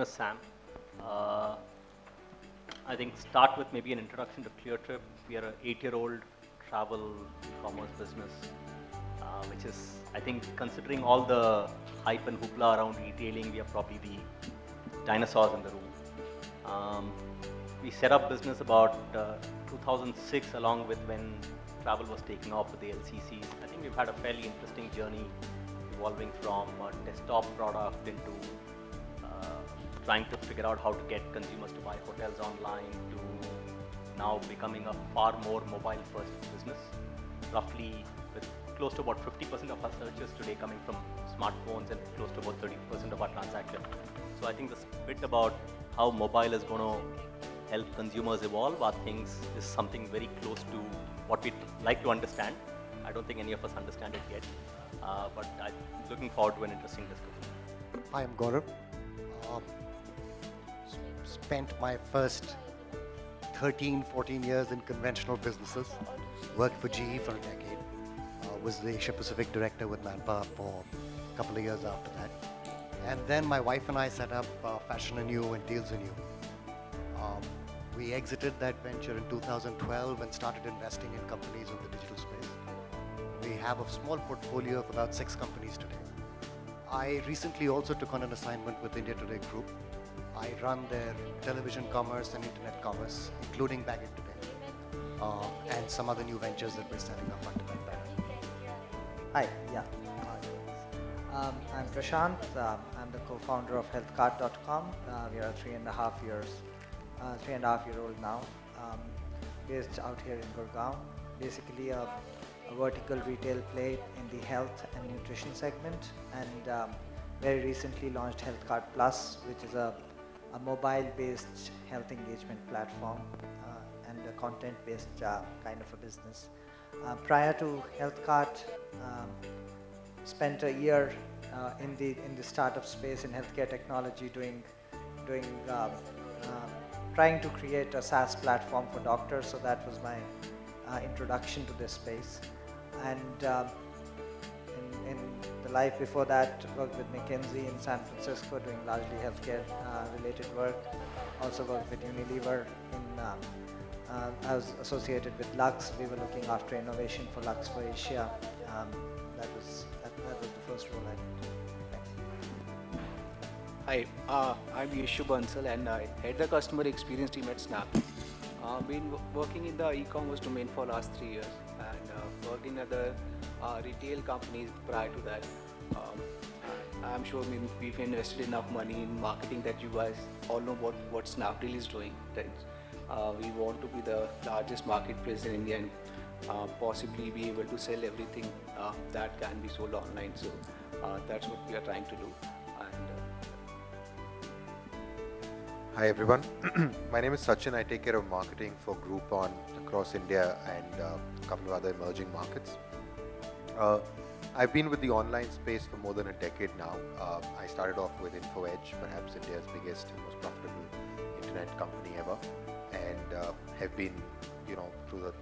is Sam. Uh, I think start with maybe an introduction to ClearTrip. We are an 8-year-old travel commerce business, which is, I think, considering all the hype and hoopla around retailing, we are probably the dinosaurs in the room. We set up business about 2006, along with when travel was taking off with the LCCs. I think we've had a fairly interesting journey, evolving from a desktop product into trying to figure out how to get consumers to buy hotels online, to now becoming a far more mobile-first business. Roughly, with close to about 50% of our searches today coming from smartphones and close to about 30% of our transactions. So I think this bit about how mobile is going to help consumers evolve our things is something very close to what we'd like to understand. I don't think any of us understand it yet, but I'm looking forward to an interesting discussion. Hi, I'm Gaurav. Spent my first 13, 14 years in conventional businesses. Worked for GE for a decade. Was the Asia Pacific director with Manpower for a couple of years after that. And then my wife and I set up Fashion and You and Deals and You. We exited that venture in 2012 and started investing in companies in the digital space. We have a small portfolio of about 6 companies today. I recently also took on an assignment with India Today Group. I run their television commerce and internet commerce, including Baggett Today, and some other new ventures that we're setting up under that banner. Hi, yeah. I'm Prashant. I'm the co-founder of healthcart.com. We are 3.5-year-old now, based out here in Gurgaon. Basically a vertical retail play in the health and nutrition segment, and very recently launched HealthCart Plus, which is a mobile-based health engagement platform and a content-based kind of a business. Prior to HealthCart, spent a year in the startup space in healthcare technology, trying to create a SaaS platform for doctors. So that was my introduction to this space. And in the life before that, worked with McKinsey in San Francisco, doing largely healthcare related work. Also worked with Unilever I was associated with Lux. We were looking after innovation for Lux for Asia. That was the first role I did. Hi, I'm Yeshu Bansal and I head the customer experience team at Snap. Been working in the e-commerce domain for last 3 years and worked in other retail companies prior to that. I'm sure we've invested enough money in marketing that you guys all know what Snapdeal is doing. Right? We want to be the largest marketplace in India and possibly be able to sell everything that can be sold online. So that's what we are trying to do. Hi everyone, my name is Sachin. I take care of marketing for Groupon across India and a couple of other emerging markets. I've been with the online space for more than a decade now. I started off with InfoEdge, perhaps India's biggest and most profitable internet company ever, and have been, through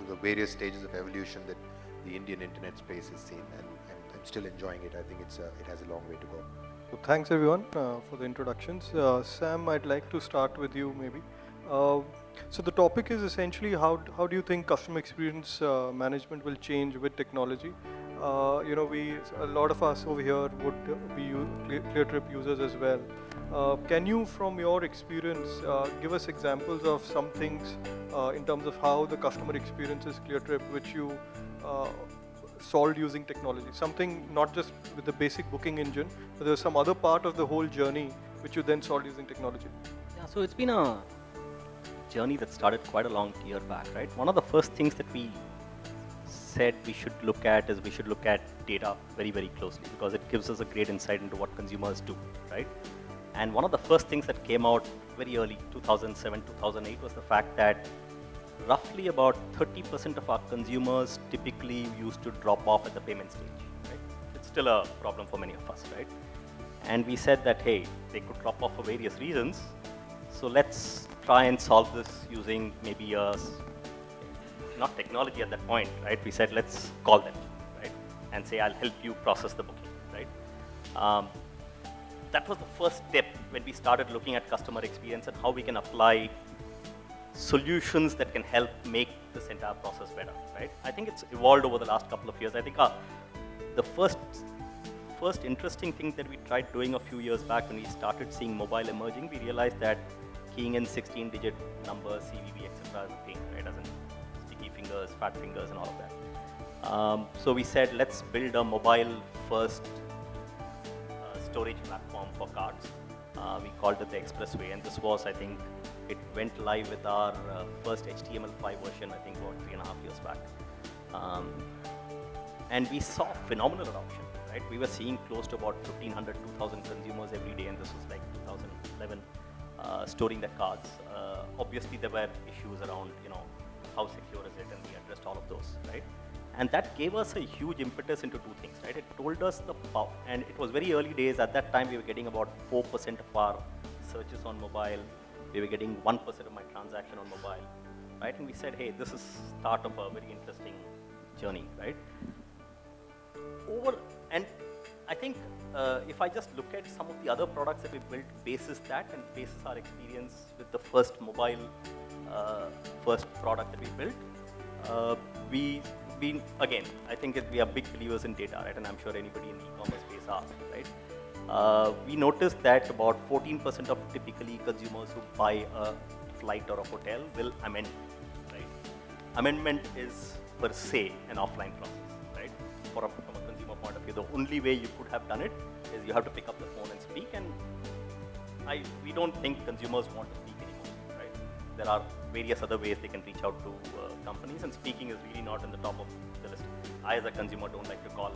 the various stages of evolution that the Indian internet space has seen, and I'm still enjoying it. I think it has a long way to go. So thanks everyone for the introductions. Sam, I'd like to start with you maybe. So the topic is essentially how do you think customer experience management will change with technology? A lot of us over here would be ClearTrip users as well. Can you, from your experience, give us examples of some things in terms of how the customer experiences ClearTrip which you solved using technology? Something not just with the basic booking engine, but there's some other part of the whole journey which you then solved using technology. Yeah, so it's been a journey that started quite a long year back, right? One of the first things that we said we should look at is we should look at data very, very closely, because it gives us a great insight into what consumers do, right? And one of the first things that came out very early, 2007, 2008, was the fact that roughly about 30% of our consumers typically used to drop off at the payment stage, right? It's still a problem for many of us, right? And we said that, hey, they could drop off for various reasons, so let's try and solve this using maybe not technology at that point, right? We said, let's call them, right? And say, I'll help you process the booking, right? that was the first step when we started looking at customer experience and how we can apply solutions that can help make this entire process better, right? I think it's evolved over the last couple of years. I think the first interesting thing that we tried doing a few years back when we started seeing mobile emerging, we realized that keying in 16-digit numbers, CVV, etc. is a pain, right? As in sticky fingers, fat fingers, and all of that. So we said, let's build a mobile-first storage platform for cards. We called it the Expressway, and this was, I think, it went live with our first HTML5 version, I think, about 3.5 years back. And we saw phenomenal adoption, right? We were seeing close to about 1,500, 2,000 consumers every day, and this was like 2011, storing their cards. Obviously, there were issues around, how secure is it, and we addressed all of those, right? And that gave us a huge impetus into two things, right? It told us the power, and it was very early days. At that time, we were getting about 4% of our searches on mobile. We were getting 1% of my transaction on mobile, right? And we said, hey, this is start of a very interesting journey, right? And I think if I just look at some of the other products that we built basis that and basis our experience with the first mobile first product that we built, again, I think we are big believers in data, right? And I'm sure anybody in the e-commerce space are, right? We noticed that about 14% of typically consumers who buy a flight or a hotel will amend, right? Amendment is per se an offline process, right? From a consumer point of view, the only way you could have done it is you have to pick up the phone and speak, and we don't think consumers want to speak anymore, right? There are various other ways they can reach out to companies, and speaking is really not in the top of the list. I, as a consumer, don't like to call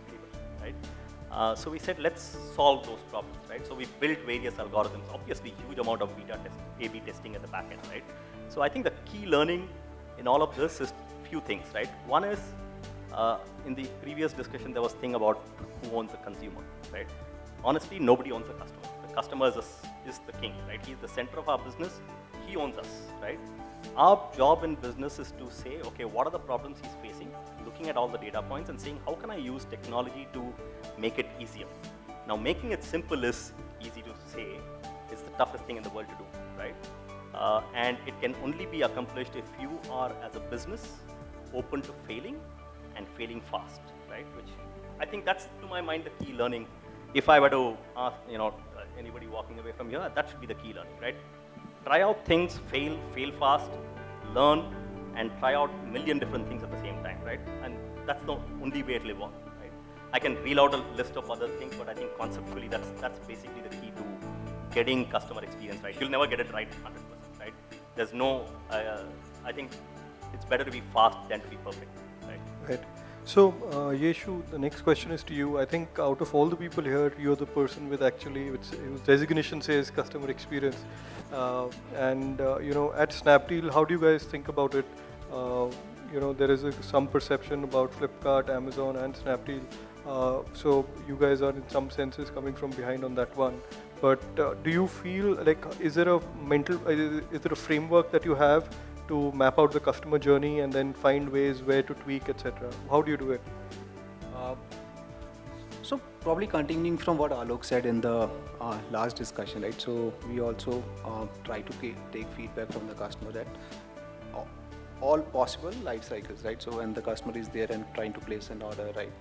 anybody, right? So we said, let's solve those problems, right? So we built various algorithms, obviously huge amount of A/B testing at the back end, right? So I think the key learning in all of this is few things, right? One is, in the previous discussion, there was thing about who owns the consumer, right? Honestly, nobody owns the customer. The customer is the king, right? He's the center of our business. He owns us, right? Our job in business is to say, okay, what are the problems he's facing? Looking at all the data points and saying, how can I use technology to make it easier? Now, making it simple is easy to say. It's the toughest thing in the world to do, right? And it can only be accomplished if you are, as a business, open to failing and failing fast, right? Which I think that's, to my mind, the key learning. If I were to ask, anybody walking away from here, that should be the key learning, right? Try out things, fail fast, learn, and try out a million different things at the same time, right? And that's the only way to live on, right? I can reel out a list of other things, but I think conceptually that's basically the key to getting customer experience right. You'll never get it right 100%, right? There's no, I think it's better to be fast than to be perfect, right? Right. So, Yeshu, the next question is to you. I think out of all the people here, you're the person with actually, whose designation says customer experience. At Snapdeal, how do you guys think about it? There is some perception about Flipkart, Amazon, and Snapdeal. So you guys are in some senses coming from behind on that one. But do you feel like, is there a framework that you have to map out the customer journey and then find ways where to tweak, etc.? How do you do it? So probably continuing from what Alok said in the last discussion, right? So we also try to take feedback from the customer that all possible life cycles, right? So when the customer is there and trying to place an order, right?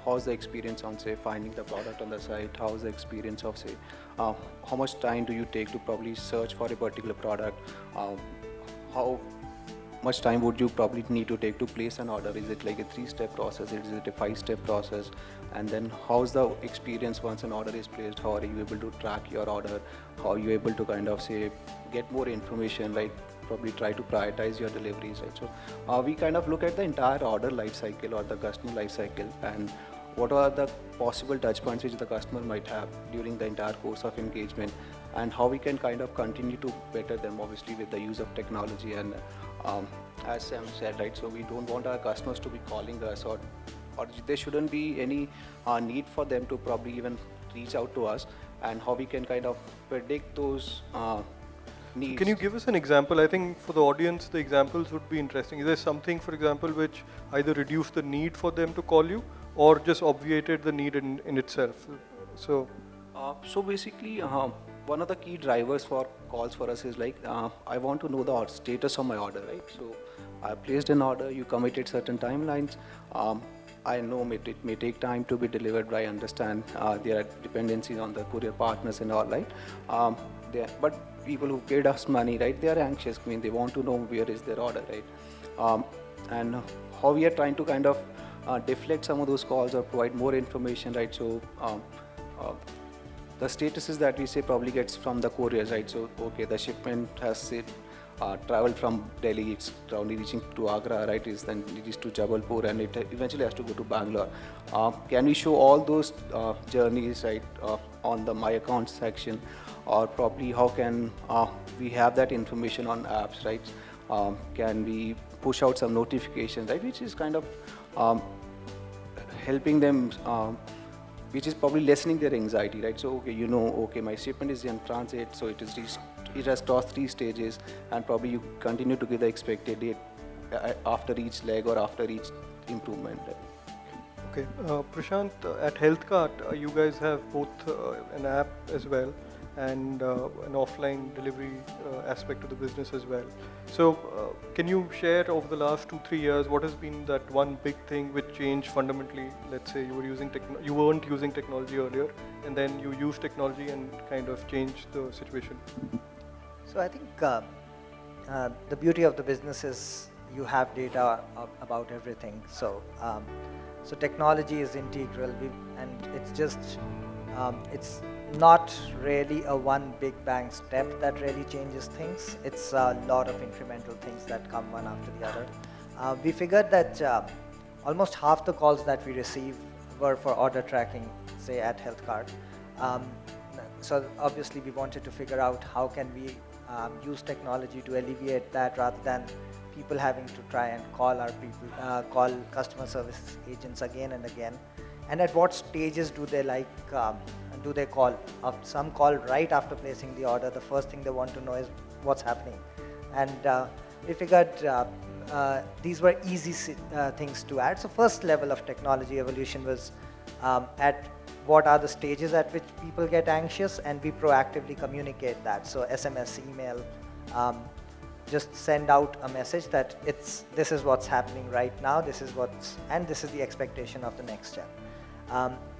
How's the experience on, say, finding the product on the site? How's the experience of, say, how much time do you take to probably search for a particular product? How much time would you probably need to take to place an order? Is it like a 3-step process? Is it a 5-step process? And then how's the experience once an order is placed? How are you able to track your order? How are you able to kind of, say, get more information, like probably try to prioritize your deliveries, right? So we kind of look at the entire order life cycle or the customer life cycle, and what are the possible touch points which the customer might have during the entire course of engagement, and how we can kind of continue to better them, obviously with the use of technology. And as Sam said, right, so we don't want our customers to be calling us, or there shouldn't be any need for them to probably even reach out to us, and how we can kind of predict those needs. Can you give us an example? I think for the audience, the examples would be interesting. Is there something, for example, which either reduced the need for them to call you or just obviated the need in itself? So, So basically, one of the key drivers for calls for us is like, I want to know the status of my order, right? So I placed an order, you committed certain timelines. I know it may take time to be delivered, but I understand there are dependencies on the courier partners and all, right? But people who paid us money, right, they are anxious. I mean, they want to know where is their order, right? And how we are trying to kind of deflect some of those calls or provide more information, right? So uh, the statuses that we say probably gets from the couriers, right? So, okay, the shipment has say, traveled from Delhi, it's probably reaching to Agra, right? Then it is to Jabalpur, and it eventually has to go to Bangalore. Can we show all those journeys, right, on the My Account section, or probably how can we have that information on apps, right? Can we push out some notifications, right, which is kind of helping them, which is probably lessening their anxiety, right? So, okay, you know, okay, my shipment is in transit, so it has crossed 3 stages, and probably you continue to give the expected date after each leg or after each improvement. Okay, Prashant, at HealthCart, you guys have both an app as well and an offline delivery aspect of the business as well. So can you share over the last 2-3 years, what has been that one big thing which changed fundamentally? Let's say you weren't using technology earlier, and then you used technology and kind of changed the situation. So I think the beauty of the business is you have data about everything. So so technology is integral, and it's just it's not really a one big bang step that really changes things. It's a lot of incremental things that come one after the other. We figured that almost half the calls that we receive were for order tracking, say at HealthCart. So obviously we wanted to figure out how can we use technology to alleviate that, rather than people having to try and call customer service agents again and again. And at what stages do they do they call? Some call right after placing the order. The first thing they want to know is what's happening. And we figured these were easy things to add. So first level of technology evolution was at what are the stages at which people get anxious, and we proactively communicate that. So SMS, email, just send out a message that this is what's happening right now, this is the expectation of the next step.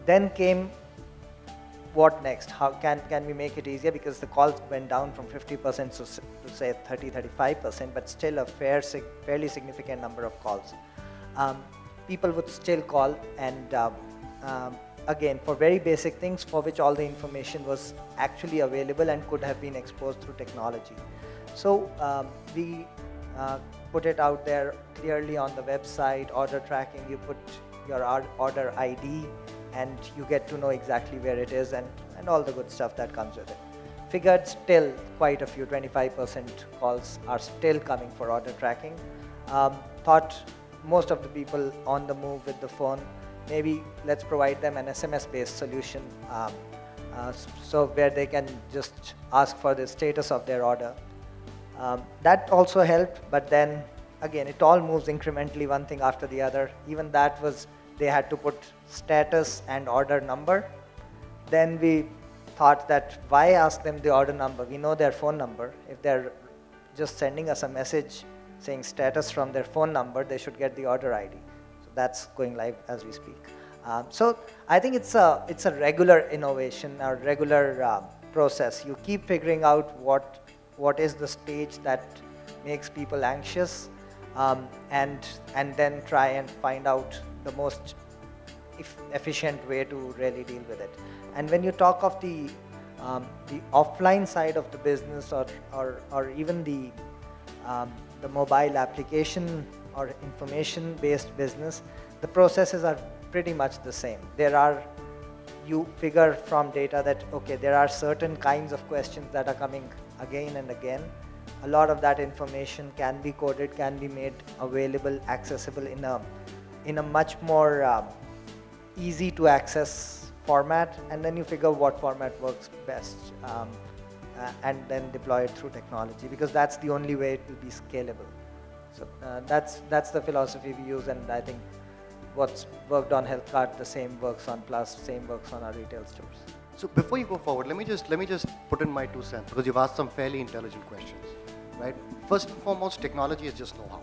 Then came what next? How can we make it easier? Because the calls went down from 50% to say 30-35%, but still a fairly significant number of calls. People would still call, and again, for very basic things for which all the information was actually available and could have been exposed through technology. So we put it out there clearly on the website, order tracking. You put your order ID, and you get to know exactly where it is, and all the good stuff that comes with it. Figured still quite a few, 25% calls are still coming for order tracking. Thought most of the people on the move with the phone, maybe let's provide them an SMS-based solution, so where they can just ask for the status of their order. That also helped, but then again, it all moves incrementally, one thing after the other. Even that was, they had to put status and order number. Then we thought that why ask them the order number? We know their phone number. If they're just sending us a message saying status from their phone number, they should get the order ID. So that's going live as we speak. So I think it's a regular innovation, a regular process. You keep figuring out what is the stage that makes people anxious, and then try and find out the most efficient way to really deal with it. And when you talk of the offline side of the business, or even the mobile application or information-based business, the processes are pretty much the same. You figure from data that, okay, there are certain kinds of questions that are coming again and again. A lot of that information can be coded, can be made available, accessible in a much more easy to access format, and then you figure what format works best, and then deploy it through technology, because that's the only way it will be scalable. So that's the philosophy we use, and I think what's worked on HealthCart, the same works on Plus, same works on our retail stores. So before you go forward, let me just put in my 2 cents, because you've asked some fairly intelligent questions, right? First and foremost, technology is just know-how,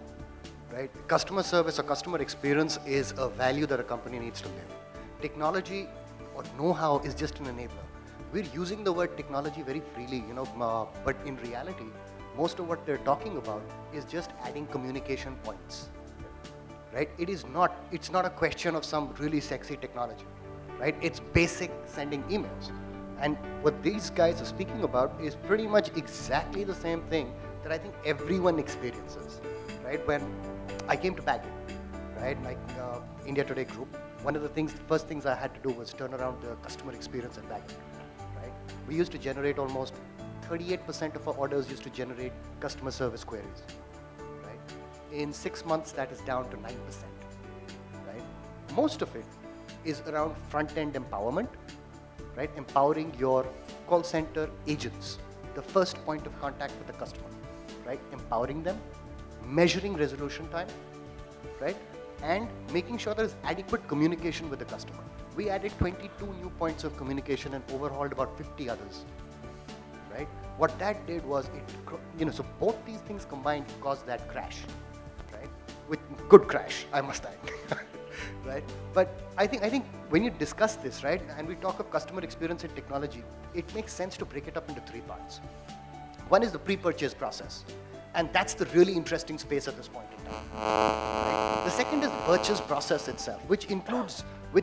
right? Customer service or customer experience is a value that a company needs to live. Technology or know-how is just an enabler. We're using the word technology very freely, but in reality, most of what they're talking about is just adding communication points, right? It's not a question of some really sexy technology, right? It's basic sending emails. And what these guys are speaking about is pretty much exactly the same thing that I think everyone experiences, right? When I came to Baggett, right, like India Today Group, one of the first things I had to do was turn around the customer experience at Baggett, right? We used to generate almost 38% of our orders used to generate customer service queries, right? In 6 months, that is down to 9%, right? Most of it is around front-end empowerment, right? Empowering your call center agents, the first point of contact with the customer, right? Empowering them, measuring resolution time, right? And making sure there is adequate communication with the customer. We added 22 new points of communication and overhauled about 50 others, right? What that did was so both these things combined caused that crash, right? With good crash, I must add, right? But I think when you discuss this, right, and we talk of customer experience and technology, it makes sense to break it up into 3 parts. One is the pre-purchase process, and that's the really interesting space at this point in time. Right? The second is the purchase process itself, which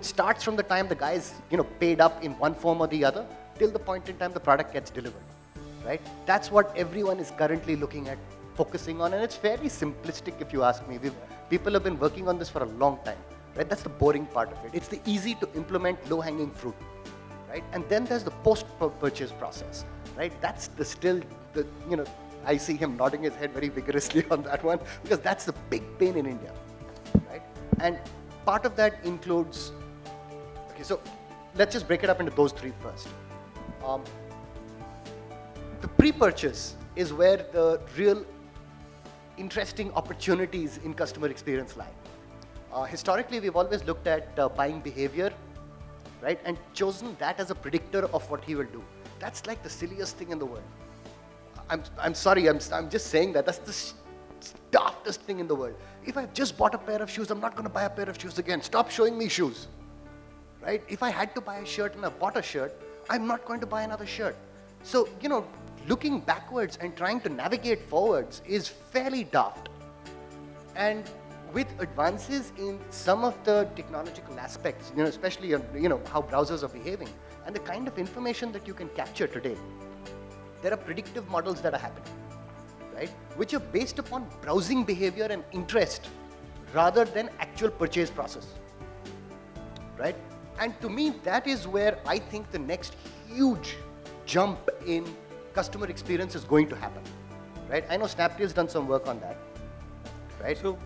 starts from the time the guy is paid up in one form or the other till the point in time the product gets delivered. Right? That's what everyone is currently looking at, focusing on, and it's fairly simplistic if you ask me. People have been working on this for a long time. Right? That's the boring part of it. It's the easy to implement, low-hanging fruit. Right? And then there's the post-purchase process. Right? That's I see him nodding his head very vigorously on that one, because that's the big pain in India, right? And part of that includes, okay, so let's just break it up into those 3 first. The pre-purchase is where the real interesting opportunities in customer experience lie. Historically, we've always looked at buying behavior, right, and chosen that as a predictor of what he will do. That's like the silliest thing in the world. I'm sorry, I'm just saying that. That's the daftest thing in the world. If I've just bought a pair of shoes, I'm not going to buy a pair of shoes again. Stop showing me shoes, right? If I had to buy a shirt and I bought a shirt, I'm not going to buy another shirt. So, looking backwards and trying to navigate forwards is fairly daft. And with advances in some of the technological aspects, especially how browsers are behaving and the kind of information that you can capture today, there are predictive models that are happening, right? Which are based upon browsing behavior and interest rather than actual purchase process, right? And to me, that is where I think the next huge jump in customer experience is going to happen, right? I know Snapdeal's done some work on that, right? So,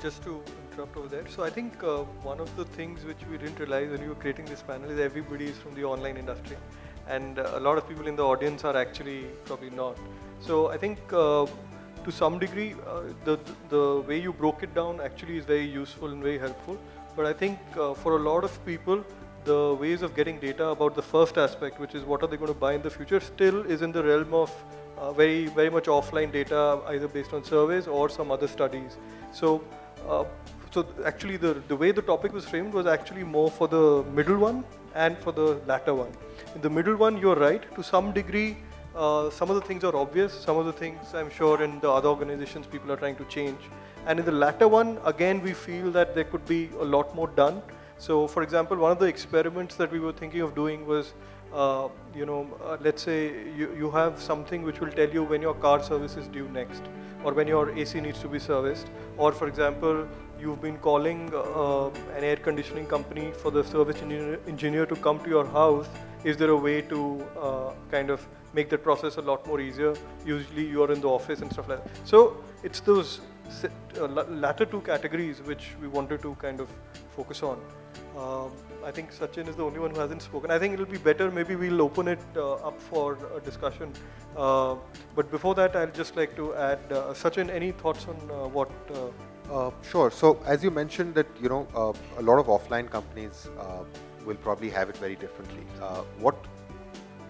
just to interrupt over there, so I think one of the things which we didn't realize when we were creating this panel is everybody is from the online industry. And a lot of people in the audience are actually probably not. So I think to some degree, the way you broke it down actually is very useful and very helpful. But I think for a lot of people, the ways of getting data about the first aspect, which is what are they going to buy in the future, still is in the realm of very, very much offline data, either based on surveys or some other studies. So, so actually the way the topic was framed was actually more for the middle one and for the latter one. In the middle one, you're right. To some degree, some of the things are obvious. Some of the things, I'm sure, in the other organizations, people are trying to change. And in the latter one, again, we feel that there could be a lot more done. So, for example, one of the experiments that we were thinking of doing was, let's say you have something which will tell you when your car service is due next, or when your AC needs to be serviced, or, for example, you've been calling an air conditioning company for the service engineer to come to your house. Is there a way to kind of make that process a lot more easier? Usually you're in the office and stuff like that. So it's those latter 2 categories which we wanted to kind of focus on. I think Sachin is the only one who hasn't spoken. I think it'll be better, maybe we'll open it up for a discussion. But before that, I'd just like to add, Sachin, any thoughts on what? Sure. So as you mentioned that, a lot of offline companies will probably have it very differently. What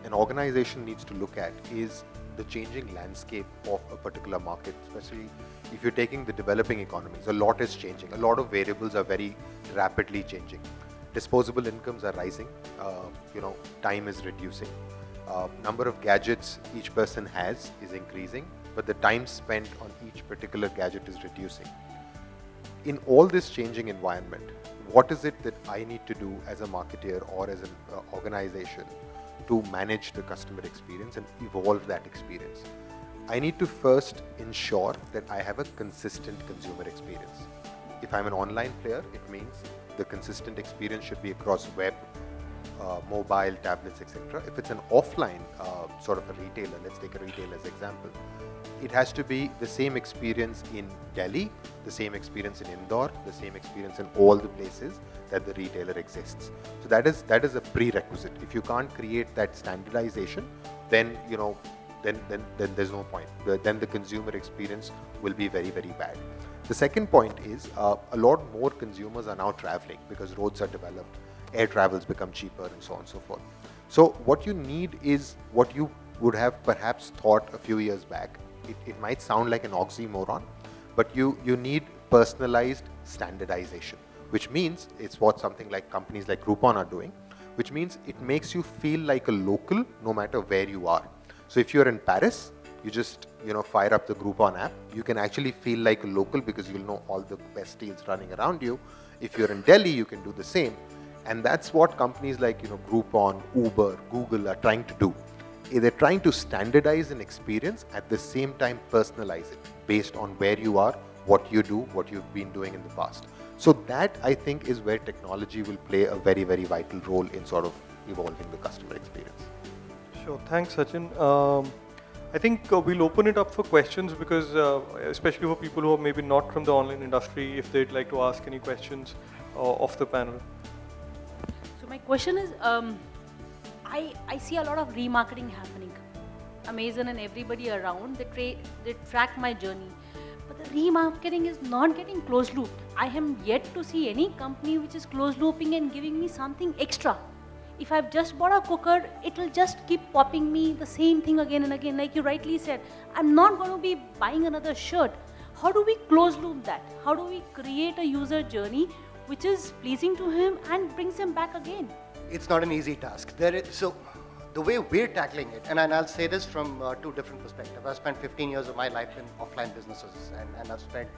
an organization needs to look at is the changing landscape of a particular market, especially if you're taking the developing economies. A lot is changing. A lot of variables are very rapidly changing. Disposable incomes are rising. Time is reducing. Number of gadgets each person has is increasing, but the time spent on each particular gadget is reducing. In all this changing environment, what is it that I need to do as a marketer or as an organization to manage the customer experience and evolve that experience? I need to first ensure that I have a consistent consumer experience. If I'm an online player, it means the consistent experience should be across web, mobile, tablets, etc. If it's an offline sort of a retailer, let's take a retailer as example, it has to be the same experience in Delhi, the same experience in Indore, the same experience in all the places that the retailer exists. So that is a prerequisite. If you can't create that standardization, then then there's no point. Then the consumer experience will be very, very bad. The second point is a lot more consumers are now traveling because roads are developed, air travels become cheaper, and so on and so forth. So what you need is what you would have perhaps thought a few years back. It might sound like an oxymoron, but you need personalized standardization, which means it's what something like companies like Groupon are doing, which means it makes you feel like a local no matter where you are. So if you're in Paris, you just fire up the Groupon app. You can actually feel like a local because you'll know all the best deals running around you. If you're in Delhi, you can do the same. And that's what companies like Groupon, Uber, Google are trying to do. They're trying to standardize an experience, at the same time personalize it based on where you are, what you do, what you've been doing in the past. So that, I think, is where technology will play a very, very vital role in sort of evolving the customer experience. Sure, thanks Sachin. I think we'll open it up for questions because especially for people who are maybe not from the online industry, if they'd like to ask any questions of the panel. So my question is, I see a lot of remarketing happening. Amazon and everybody around, they track my journey. But the remarketing is not getting closed looped. I am yet to see any company which is closed looping and giving me something extra. If I've just bought a cooker, it will just keep popping me the same thing again and again. Like you rightly said, I'm not going to be buying another shirt. How do we close loop that? How do we create a user journey which is pleasing to him and brings him back again? It's not an easy task. So the way we're tackling it, and I'll say this from two different perspectives. I've spent 15 years of my life in offline businesses, and I've spent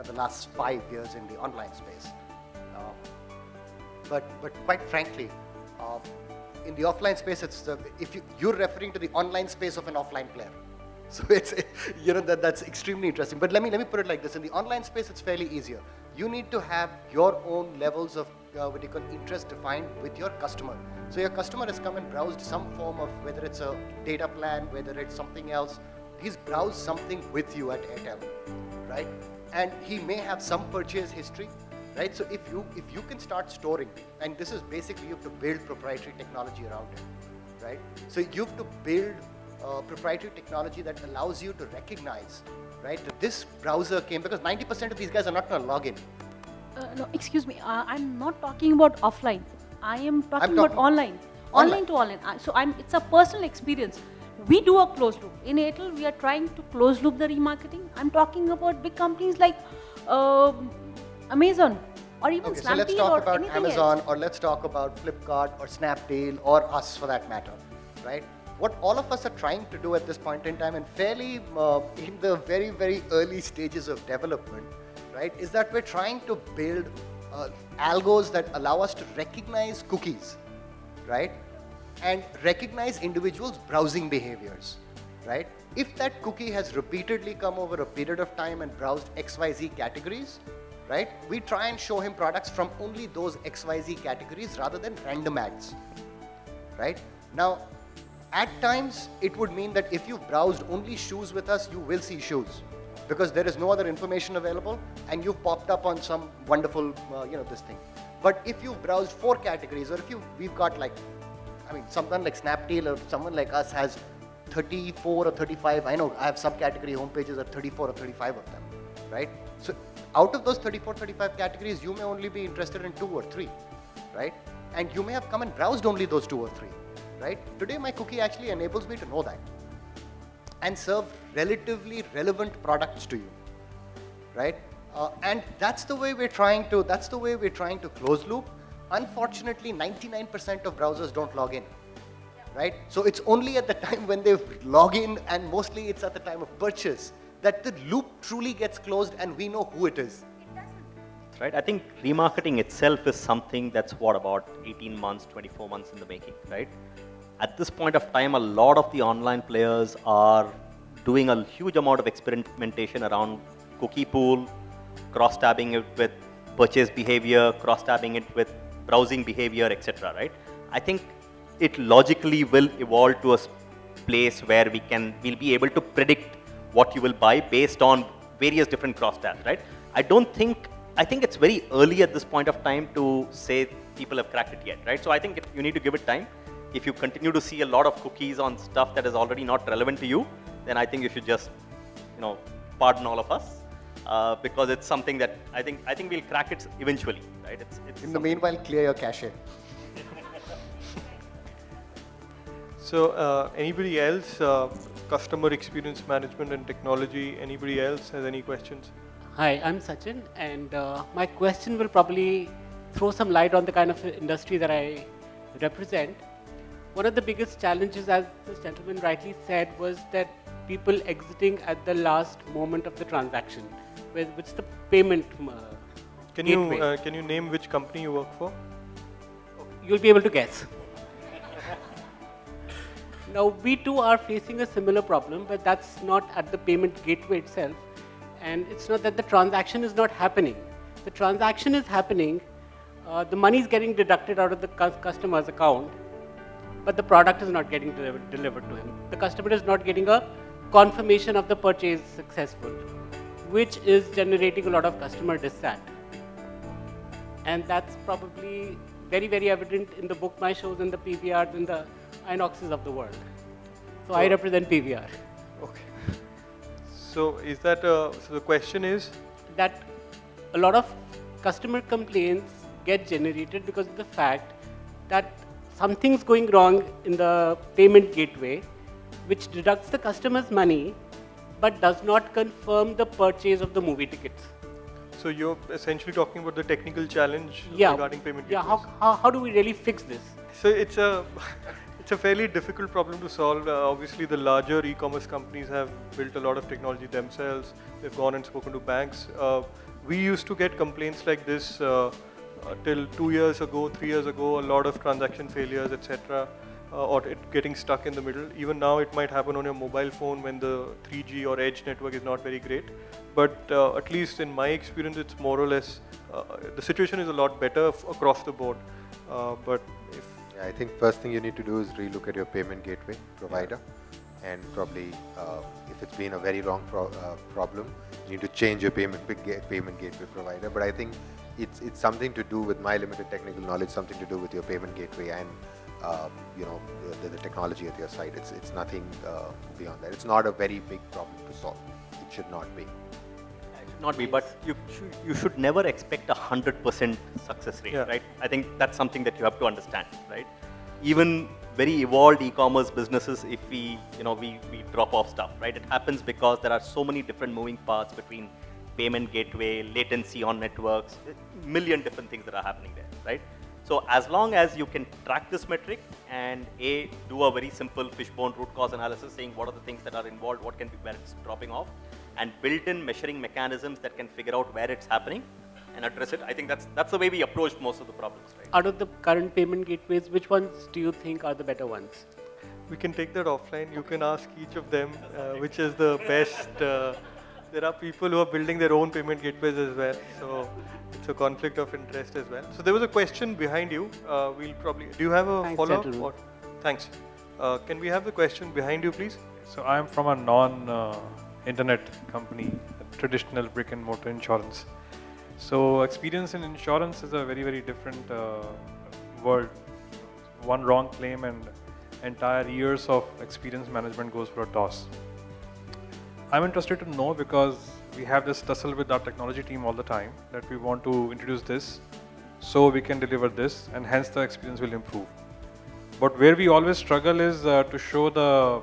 the last 5 years in the online space. But quite frankly, in the offline space, it's you're referring to the online space of an offline player. So it's that's extremely interesting. But let me put it like this: in the online space, it's fairly easier. You need to have your own levels of what you call interest defined with your customer. So your customer has come and browsed some form of, whether it's a data plan, whether it's something else. He's browsed something with you at Airtel, right? And he may have some purchase history, right? So if you can start storing, and this is basically you have to build proprietary technology around it, right? So you have to build proprietary technology that allows you to recognize, right, that this browser came, because 90% of these guys are not going to log in. No, excuse me. I'm not talking about offline. I am talking about online. Online to online. It's a personal experience. We do a closed loop. In Airtel, we are trying to close loop the remarketing. I'm talking about big companies like Amazon or even Snapdeal. So let's talk about Amazon else. Or let's talk about Flipkart or Snapdeal or us for that matter, right? What all of us are trying to do at this point in time, and fairly in the very, very early stages of development, right, is that we're trying to build algos that allow us to recognize cookies, right, and recognize individuals' browsing behaviors, right? If that cookie has repeatedly come over a period of time and browsed XYZ categories, right, we try and show him products from only those XYZ categories rather than random ads, right? Now, at times, it would mean that if you've browsed only shoes with us, you will see shoes, because there is no other information available, and you've popped up on some wonderful, this thing. But if you've browsed 4 categories, or we've got someone like Snapdeal or someone like us has 34 or 35. I know I have subcategory homepages of 34 or 35 of them, right? So out of those 34, 35 categories, you may only be interested in 2 or 3, right? And you may have come and browsed only those 2 or 3. right? Today my cookie actually enables me to know that and serve relatively relevant products to you, right? And that's the way we're trying to close loop. Unfortunately, 99% of browsers don't log in, right? So it's only at the time when they log in, and mostly it's at the time of purchase, that the loop truly gets closed and we know who it is. Right? I think remarketing itself is something that's what, about 18 months, 24 months in the making, right? At this point of time, a lot of the online players are doing a huge amount of experimentation around cookie pool, cross-tabbing it with purchase behavior, cross-tabbing it with browsing behavior, etc. Right? I think it logically will evolve to a place where we'll be able to predict what you will buy based on various different cross-tabs, right? I think it's very early at this point of time to say people have cracked it yet, right? So I think you need to give it time. If you continue to see a lot of cookies on stuff that is already not relevant to you, then I think you should just, pardon all of us, because it's something that I think we'll crack it eventually, right? It's in the meanwhile, clear your cache. So anybody else, customer experience management and technology, anybody else has any questions? Hi, I'm Sachin, and my question will probably throw some light on the kind of industry that I represent. One of the biggest challenges, as this gentleman rightly said, was that people exiting at the last moment of the transaction, which is the payment gateway. Can you name which company you work for? You'll be able to guess. Now, we too are facing a similar problem, but that's not at the payment gateway itself. And it's not that the transaction is not happening. The transaction is happening, the money is getting deducted out of the customer's account, but the product is not getting delivered to him. The customer is not getting a confirmation of the purchase successful, which is generating a lot of customer dissat. And that's probably very, very evident in the book my shows and the PVRs and the Inoxes of the world. So I represent PVR. Okay. So is that, so the question is? That a lot of customer complaints get generated because of the fact that something's going wrong in the payment gateway, which deducts the customer's money, but does not confirm the purchase of the movie tickets. So you're essentially talking about the technical challenge regarding payment gateways. Yeah, how do we really fix this? So it's a fairly difficult problem to solve. Obviously, the larger e-commerce companies have built a lot of technology themselves. They've gone and spoken to banks. We used to get complaints like this till 2 years ago, 3 years ago, a lot of transaction failures, etc., or it getting stuck in the middle. Even now, it might happen on your mobile phone when the 3G or Edge network is not very great. But at least in my experience, it's more or less, the situation is a lot better across the board. I think first thing you need to do is relook at your payment gateway provider, and probably if it's been a very long problem, you need to change your payment gateway provider. But I think it's something to do with my limited technical knowledge, something to do with your payment gateway and the technology at your site. It's nothing beyond that. It's not a very big problem to solve. It should not be. It should not be, but you should never expect 100% success rate, right? I think that's something that you have to understand, right? Even very evolved e-commerce businesses, if we drop off stuff, right? It happens because there are so many different moving parts between payment gateway, latency on networks, a million different things that are happening there, right? So as long as you can track this metric and do a very simple fishbone root cause analysis, saying what are the things that are involved, what can be where it's dropping off, and build in measuring mechanisms that can figure out where it's happening and address it. I think that's the way we approached most of the problems, right? Out of the current payment gateways, which ones do you think are the better ones? We can take that offline. You can ask each of them which is the best. There are people who are building their own payment gateways as well, so it's a conflict of interest as well. So there was a question behind you. We'll probably, do you have a follow-up? Thanks. Can we have the question behind you, please? So I'm from a non-internet company, a traditional brick and mortar insurance. So experience in insurance is a very, very different world. One wrong claim and entire years of experience management goes for a toss. I'm interested to know, because we have this tussle with our technology team all the time, that we want to introduce this so we can deliver this, and hence the experience will improve. But where we always struggle is to show the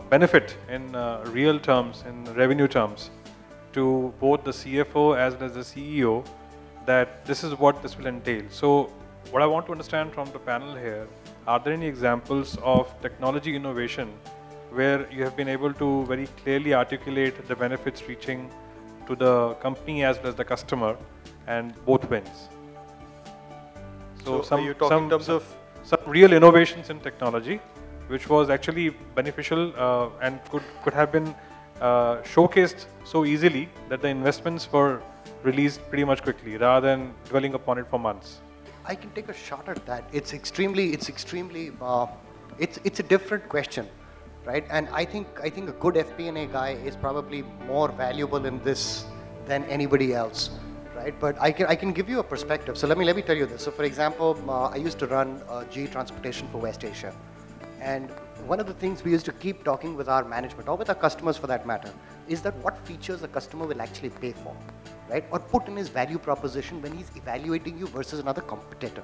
benefit in real terms, in revenue terms, to both the CFO as well as the CEO, that this is what this will entail. So what I want to understand from the panel here, are there any examples of technology innovation where you have been able to very clearly articulate the benefits reaching to the company as well as the customer, and both wins? So are you talking in terms of some real innovations in technology, which was actually beneficial and could have been showcased so easily that the investments were released pretty much quickly rather than dwelling upon it for months? I can take a shot at that. It's a different question, right? And I think a good FP&A guy is probably more valuable in this than anybody else, right? But I can give you a perspective. So let me tell you this. So for example, I used to run GE Transportation for West Asia, and one of the things we used to keep talking with our management, or with our customers for that matter, is that what features a customer will actually pay for, right? Or put in his value proposition when he's evaluating you versus another competitor,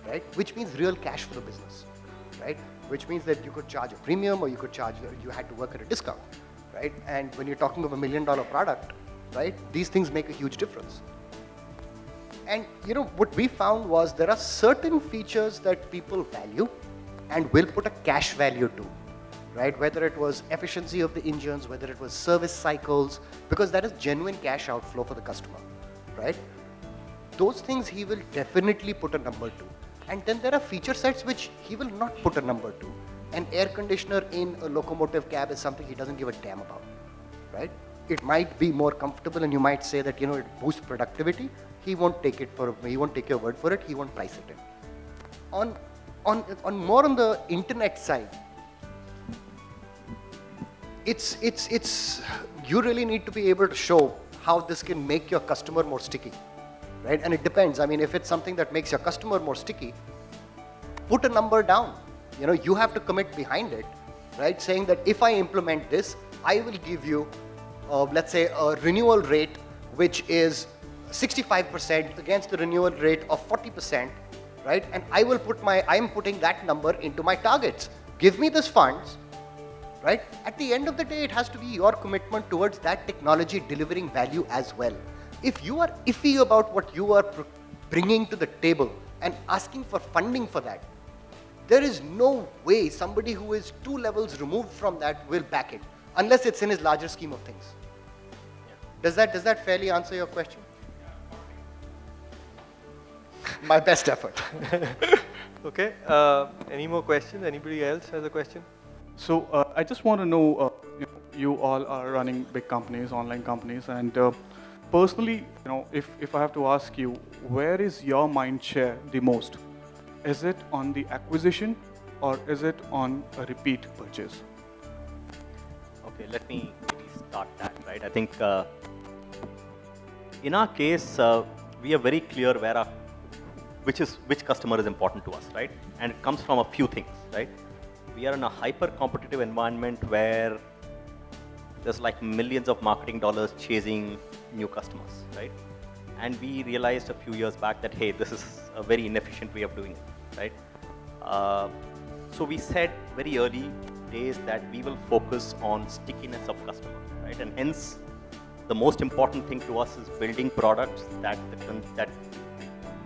right? Which means real cash for the business, right? Which means that you could charge a premium, or you had to work at a discount, right? And when you're talking of $1 million product, right, these things make a huge difference. And you know, what we found was there are certain features that people value and will put a cash value to, right? Whether it was efficiency of the engines, whether it was service cycles, because that is genuine cash outflow for the customer, right? Those things he will definitely put a number to. And then there are feature sets which he will not put a number to. An air conditioner in a locomotive cab is something he doesn't give a damn about, right? It might be more comfortable, and you might say that, you know, it boosts productivity. He won't take your word for it. He won't price it in. On more on the internet side, you really need to be able to show how this can make your customer more sticky, right? And it depends. I mean, if it's something that makes your customer more sticky, put a number down. You know, you have to commit behind it, right? Saying that if I implement this, I will give you, let's say, a renewal rate which is 65% against the renewal rate of 40%, right? And I'm putting that number into my targets. Give me these funds, right? At the end of the day, it has to be your commitment towards that technology delivering value as well. If you are iffy about what you are bringing to the table and asking for funding for that, there is no way somebody who is 2 levels removed from that will back it, unless it's in his larger scheme of things. Yeah. Does that fairly answer your question? My best effort. Okay. Any more questions? Anybody else has a question? So I just want to know, you all are running big companies, online companies, and personally, if I have to ask you, where is your mind share the most? Is it on the acquisition, or is it on a repeat purchase? Okay, let me maybe start that, right? I think in our case, we are very clear which customer is important to us, right? And it comes from a few things, right? We are in a hyper-competitive environment where there's like millions of marketing dollars chasing new customers, right? And we realized a few years back that, hey, this is a very inefficient way of doing it, right? So we said very early days that we will focus on stickiness of customer, right? And hence, the most important thing to us is building products that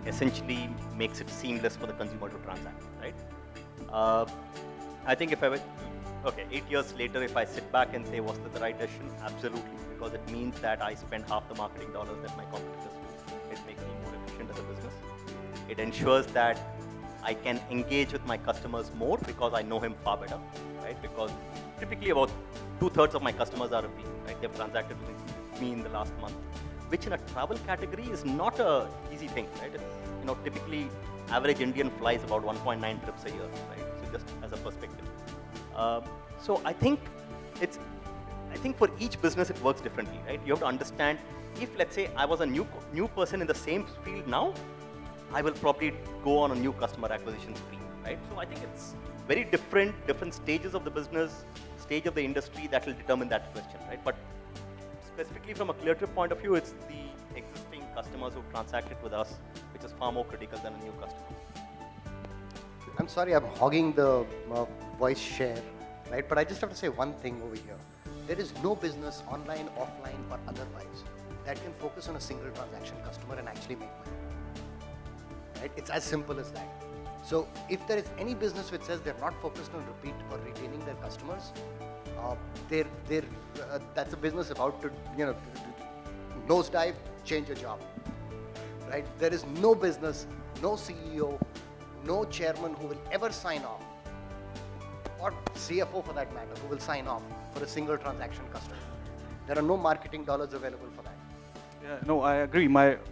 essentially makes it seamless for the consumer to transact, right? I think if I were, 8 years later, if I sit back and say, was that the right decision? Absolutely, because it means that I spend half the marketing dollars that my competitors do. It makes me more efficient as a business. It ensures that I can engage with my customers more because I know him far better, right? Because typically about 2/3 of my customers are repeat, right? They've transacted with me in the last month, which in a travel category is not a easy thing, right? It's, typically average Indian flies about 1.9 trips a year, right? So just as a perspective. So I think for each business it works differently, right? You have to understand, if let's say I was a new person in the same field now, I will probably go on a new customer acquisition spree, right? So I think it's very different stages of the business, stage of the industry that will determine that question, right? But specifically from a ClearTrip point of view, it's the existing customers who transacted with us, which is far more critical than a new customer. I'm sorry I'm hogging the voice share, right? But I just have to say one thing over here. There is no business, online, offline, or otherwise, that can focus on a single transaction customer and actually make money. Right? It's as simple as that. So if there is any business which says they're not focused on repeat or retaining their customers, that's a business about to, nosedive, change your job. Right? There is no business, no CEO, no chairman who will ever sign off, or CFO for that matter, who will sign off for a single transaction customer. There are no marketing dollars available for that. Yeah, no, I agree.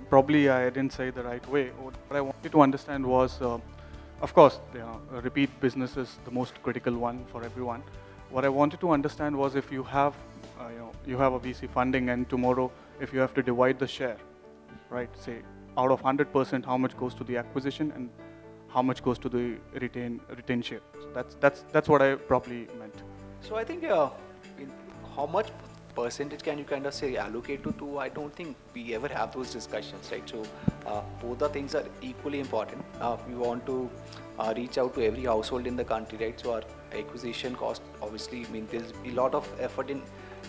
Probably I didn't say the right way. What I wanted to understand was, of course, repeat business is the most critical one for everyone. What I wanted to understand was if you have, you have a VC funding, and tomorrow, if you have to divide the share, right? Say, out of 100%, how much goes to the acquisition and how much goes to the retain share. So that's what I probably meant. So I think how much percentage can you kind of say allocate to? I don't think we ever have those discussions, right? So both the things are equally important. We want to reach out to every household in the country, right? So our acquisition cost, obviously, there's a lot of effort in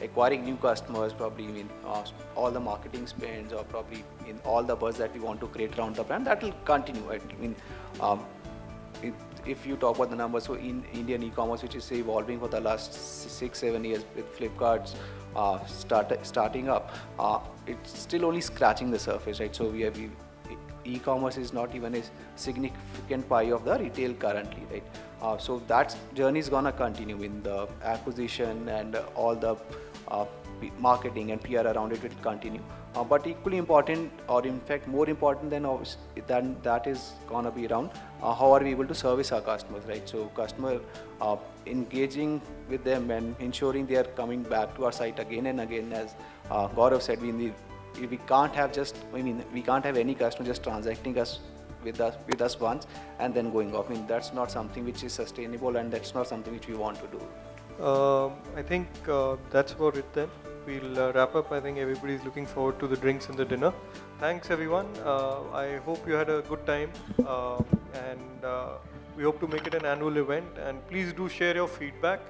acquiring new customers, probably all the marketing spends, or probably in all the buzz that we want to create around the brand, that will continue. If you talk about the numbers, so in Indian e-commerce, which is evolving for the last 6-7 years with Flipkart's starting up, it's still only scratching the surface, right? So e-commerce is not even a significant pie of the retail currently, right? So that journey is gonna continue in the acquisition, and all the marketing and PR around it will continue. But equally important, or in fact more important than that is gonna be around how are we able to service our customers, right? So customer engaging with them and ensuring they are coming back to our site again and again. As Gaurav said, we can't have we can't have any customer just transacting with us once and then going off. That's not something which is sustainable, and that's not something which we want to do. I think that's about it then. We'll wrap up. I think everybody's looking forward to the drinks and the dinner. Thanks everyone. I hope you had a good time, and we hope to make it an annual event. And please do share your feedback.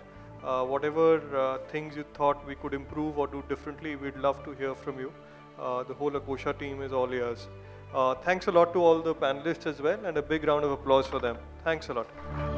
Whatever things you thought we could improve or do differently, we'd love to hear from you. The whole Akosha team is all ears. Thanks a lot to all the panelists as well, and a big round of applause for them. Thanks a lot.